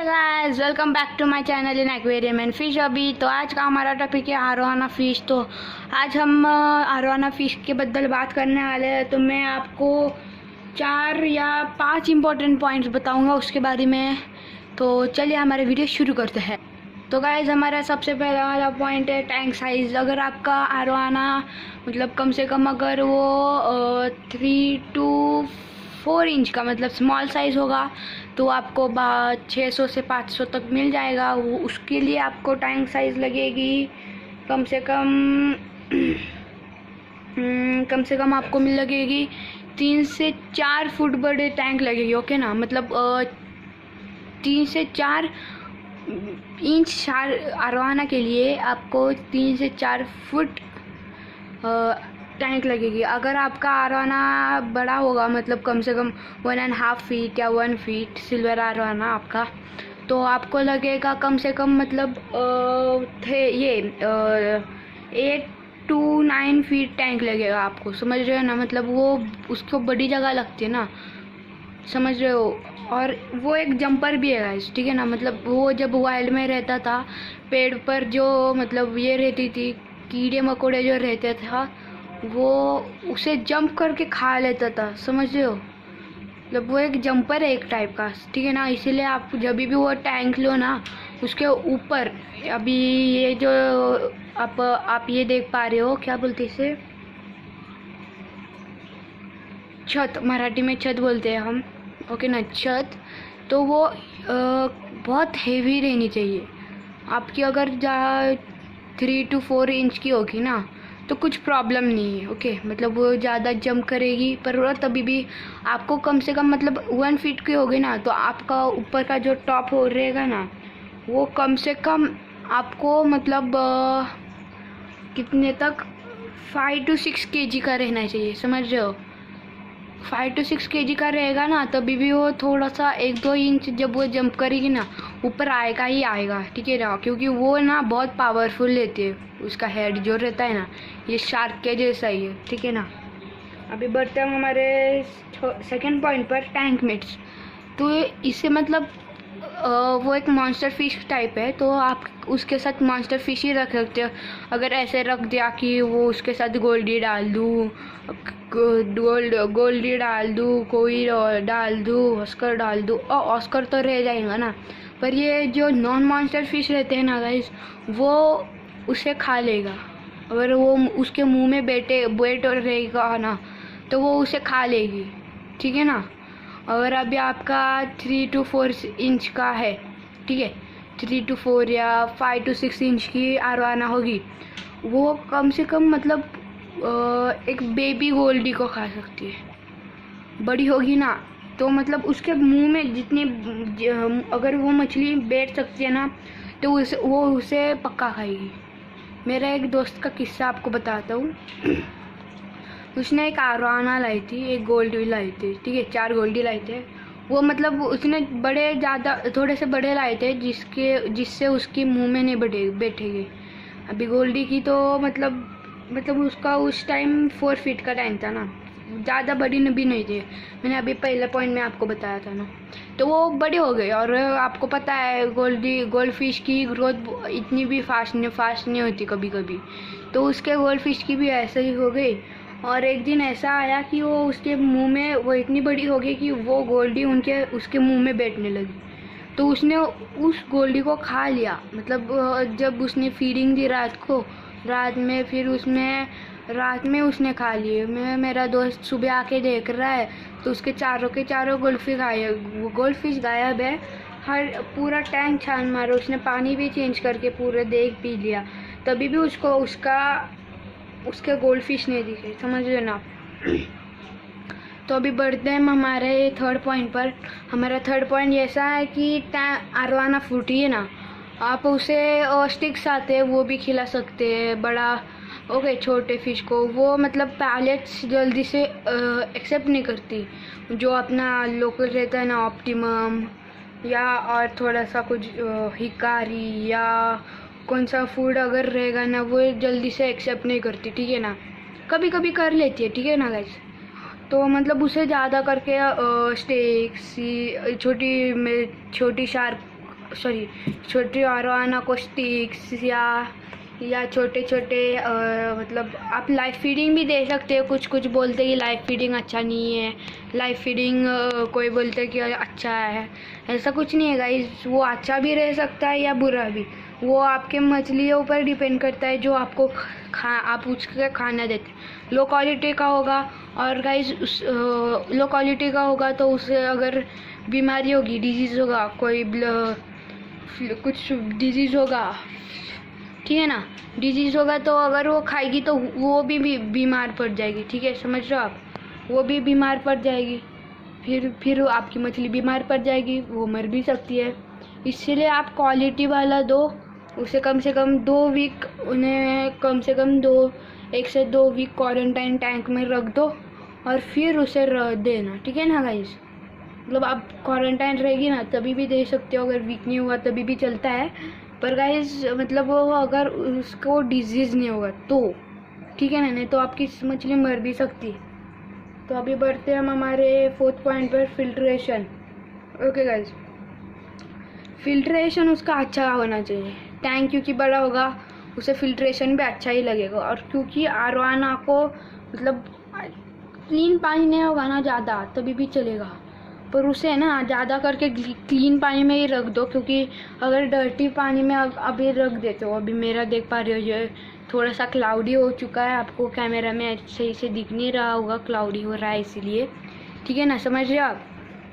Guys, welcome back to my channel in aquarium and fish hobby. तो आज का हमारा टॉपिक है आरोवाना फिश। तो आज हम आरोवाना फिश के बद्दल बात करने वाले हैं। तो मैं आपको 4 या 5 इम्पोर्टेंट पॉइंट्स बताऊंगा उसके बारे में। तो चलिए हमारे वीडियो शुरू करते हैं। तो गाइस, हमारा सबसे पहला वाला पॉइंट है टैंक साइज़। अगर आपका आरोवाना मतलब कम से कम अगर वो 3 to 4 इंच का मतलब स्मॉल साइज़ होगा तो आपको 600 से 500 तक मिल जाएगा। वो उसके लिए आपको टैंक साइज़ लगेगी कम से कम आपको लगेगी 3 से 4 फुट बड़े टैंक लगेगी। ओके ना, मतलब 3 से 4 इंच आरोवाना के लिए आपको 3 से 4 फुट टैंक लगेगी। अगर आपका आरोवाना बड़ा होगा मतलब कम से कम 1.5 फीट या 1 फीट सिल्वर आरोवाना आपका, तो आपको लगेगा कम से कम मतलब 8 to 9 फीट टैंक लगेगा आपको। समझ रहे हो ना, मतलब वो उसको बड़ी जगह लगती है ना, समझ रहे हो। और वो एक जंपर भी है गाइस, ठीक है ना। मतलब वो जब वाइल्ड में रहता था पेड़ पर जो मतलब ये रहती थी कीड़े मकोड़े जो रहते था वो उसे जंप करके खा लेता था, समझ रहे हो। मतलब वो एक जंपर है एक टाइप का, ठीक है ना। इसीलिए आप जब भी वो टैंक लो ना उसके ऊपर अभी ये जो आप ये देख पा रहे हो, क्या बोलते इसे, छत, मराठी में छत बोलते हैं हम, ओके ना, छत। तो वो बहुत हेवी रहनी चाहिए आपकी। अगर 3 to 4 इंच की होगी ना तो कुछ प्रॉब्लम नहीं है, ओके। मतलब वो ज़्यादा जंप करेगी पर वो तभी भी आपको कम से कम मतलब 1 फीट की होगी ना तो आपका ऊपर का जो टॉप हो रहेगा ना वो कम से कम आपको मतलब कितने तक 5 to 6 kg का रहना चाहिए, समझ रहे हो। 5 to 6 kg का रहेगा ना तभी भी वो थोड़ा सा 1-2 इंच जब वो जंप करेगी ना ऊपर आएगा ही आएगा, ठीक है ना। क्योंकि वो ना बहुत पावरफुल रहती है, उसका हेड जो रहता है ना ये शार्क के जैसा ही है, ठीक है ना। अभी बढ़ते हैं हमारे सेकंड पॉइंट पर, टैंक मेट्स। तो इससे मतलब वो एक मॉन्स्टर फिश टाइप है, तो आप उसके साथ मॉन्स्टर फिश ही रख सकते हो। अगर ऐसे रख दिया कि वो उसके साथ गोल्डी डाल दूँ, गोल्डी डाल दूँ, कोई डाल दूँ, ऑस्कर डाल दूँ, और ऑस्कर तो रह जाएगा ना। पर ये जो नॉन मॉन्स्टर फिश रहते हैं ना गाइस वो उसे खा लेगा। अगर वो उसके मुंह में बैठ रहेगा ना तो वो उसे खा लेगी, ठीक है ना। अगर अभी आपका 3 to 4 इंच का है, ठीक है, 3 to 4 या 5 to 6 इंच की आरोवाना होगी, वो कम से कम मतलब एक बेबी गोल्डी को खा सकती है। बड़ी होगी ना तो मतलब उसके मुंह में जितने अगर वो मछली बैठ सकती है ना तो वो उसे पक्का खाएगी। मेरा एक दोस्त का किस्सा आपको बताता हूँ। उसने एक आरोवाना लाई थी, एक गोल्डी लाई थी, ठीक है, 4 गोल्डी लाए थे वो। मतलब उसने बड़े ज़्यादा थोड़े से बड़े लाए थे जिससे उसके मुंह में नहीं बैठेंगे। अभी गोल्डी की तो मतलब उसका उस टाइम 4 फीट का टैंक था ना, ज़्यादा बड़ी भी नहीं थी। मैंने अभी पहले पॉइंट में आपको बताया था ना, तो वो बड़ी हो गई। और आपको पता है गोल्ड फिश की ग्रोथ इतनी भी फास्ट नहीं होती कभी कभी, तो उसके गोल्ड फिश की भी ऐसे ही हो गई। और एक दिन ऐसा आया कि वो उसके मुंह में वो इतनी बड़ी हो गई कि वो गोल्डी उसके मुंह में बैठने लगी। तो उसने उस गोल्डी को खा लिया। मतलब जब उसने फीडिंग दी रात में, फिर रात में उसने खा लिए। मेरा दोस्त सुबह आके देख रहा है तो उसके चारों के चारों गोल्ड फिश गायब है। हर पूरा टैंक छान मारा उसने, पानी भी चेंज करके पूरे देख पी लिया, तभी भी उसको उसके गोल्ड फिश नहीं दिखे, समझ रहे ना। तो अभी बढ़ते हैं हमारे थर्ड पॉइंट पर। हमारा थर्ड पॉइंट ऐसा है कि आरोवाना फ्रूटी है ना, आप उसे स्टिक्स आते हैं वो भी खिला सकते हैं बड़ा, ओके, छोटे फिश को। वो मतलब पैलेट्स जल्दी से एक्सेप्ट नहीं करती। जो अपना लोकल रहता है ना, ऑप्टिमम या और थोड़ा सा कुछ हिकारी या कौन सा फूड अगर रहेगा ना वो जल्दी से एक्सेप्ट नहीं करती, ठीक है ना। कभी कभी कर लेती है, ठीक है ना गाइस। तो मतलब उसे ज़्यादा करके स्टेक्स, छोटी शार्क सॉरी छोटी अरोवाना को स्टिक्स या छोटे छोटे मतलब आप लाइव फीडिंग भी दे सकते हो। कुछ कुछ बोलते हैं कि लाइव फीडिंग अच्छा नहीं है, लाइव फीडिंग कोई बोलते हैं कि अच्छा है। ऐसा कुछ नहीं है गाइस, वो अच्छा भी रह सकता है या बुरा भी, वो आपके मछलियों पर डिपेंड करता है जो आपको आप उसका खाना देते। लो क्वालिटी का होगा और गाइस उस लो क्वालिटी का होगा तो उससे अगर बीमारी होगी, डिजीज़ होगा, कोई कुछ डिजीज़ होगा, ठीक है ना, डिजीज़ होगा तो अगर वो खाएगी तो वो भी बीमार पड़ जाएगी। ठीक है, समझ रहे हो आप, वो भी बीमार पड़ जाएगी, फिर आपकी मछली बीमार पड़ जाएगी, वो मर भी सकती है। इसीलिए आप क्वालिटी वाला दो, उसे कम से कम 2 वीक, उन्हें कम से कम 1 से 2 वीक क्वारंटाइन टैंक में रख दो और फिर उसे देना। ठीक है ना गाइस, मतलब आप क्वारंटाइन रहेगी ना तभी भी दे सकते हो, अगर वीक नहीं हुआ तभी भी चलता है। पर गाइस मतलब वो अगर उसको डिजीज़ नहीं होगा तो ठीक है ना, नहीं तो आपकी मछली मर भी सकती है। तो अभी बढ़ते हैं हम हमारे 4th पॉइंट पर, फिल्ट्रेशन। ओके गाइस, फिल्ट्रेशन उसका अच्छा होना चाहिए। टैंक क्योंकि बड़ा होगा उसे फिल्ट्रेशन भी अच्छा ही लगेगा, और क्योंकि अरोवाना को मतलब क्लीन पानी नहीं होगा ना ज़्यादा तभी भी चलेगा, पर उसे ना ज़्यादा करके क्लीन पानी में ही रख दो। क्योंकि अगर डर्टी पानी में अभी रख देते हो, अभी मेरा देख पा रहे हो ये थोड़ा सा क्लाउडी हो चुका है, आपको कैमरा में सही से दिख नहीं रहा होगा, क्लाउडी हो रहा है इसीलिए। ठीक है ना, समझ रहे हो आप।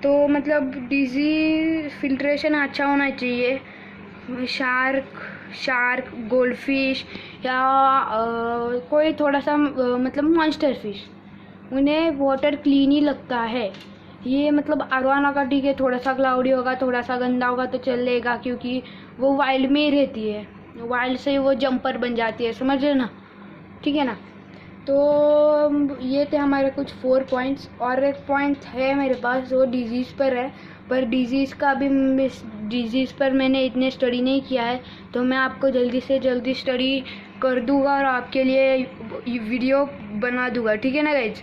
तो मतलब डिजीज फिल्ट्रेशन अच्छा होना चाहिए। शार्क गोल्ड फिश या कोई थोड़ा सा मतलब मॉन्स्टर फिश, उन्हें वाटर क्लीन ही लगता है। ये मतलब अरोवाना का ठीक है, थोड़ा सा क्लाउडी होगा, थोड़ा सा गंदा होगा तो चलेगा, क्योंकि वो वाइल्ड में ही रहती है, वाइल्ड से वो जंपर बन जाती है, समझ रहे ना। ठीक है ना, तो ये थे हमारे कुछ 4 पॉइंट्स। और एक पॉइंट है मेरे पास, वो डिजीज़ पर है, पर डिजीज़ का भी डिजीज़ पर मैंने इतने स्टडी नहीं किया है, तो मैं आपको जल्दी से जल्दी स्टडी कर दूँगा और आपके लिए वीडियो बना दूँगा। ठीक है ना गाइज,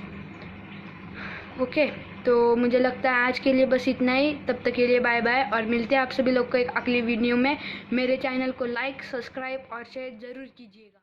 ओके। तो मुझे लगता है आज के लिए बस इतना ही, तब तक के लिए बाय बाय, और मिलते हैं आप सभी लोग को एक अगली वीडियो में। मेरे चैनल को लाइक, सब्सक्राइब और शेयर ज़रूर कीजिएगा।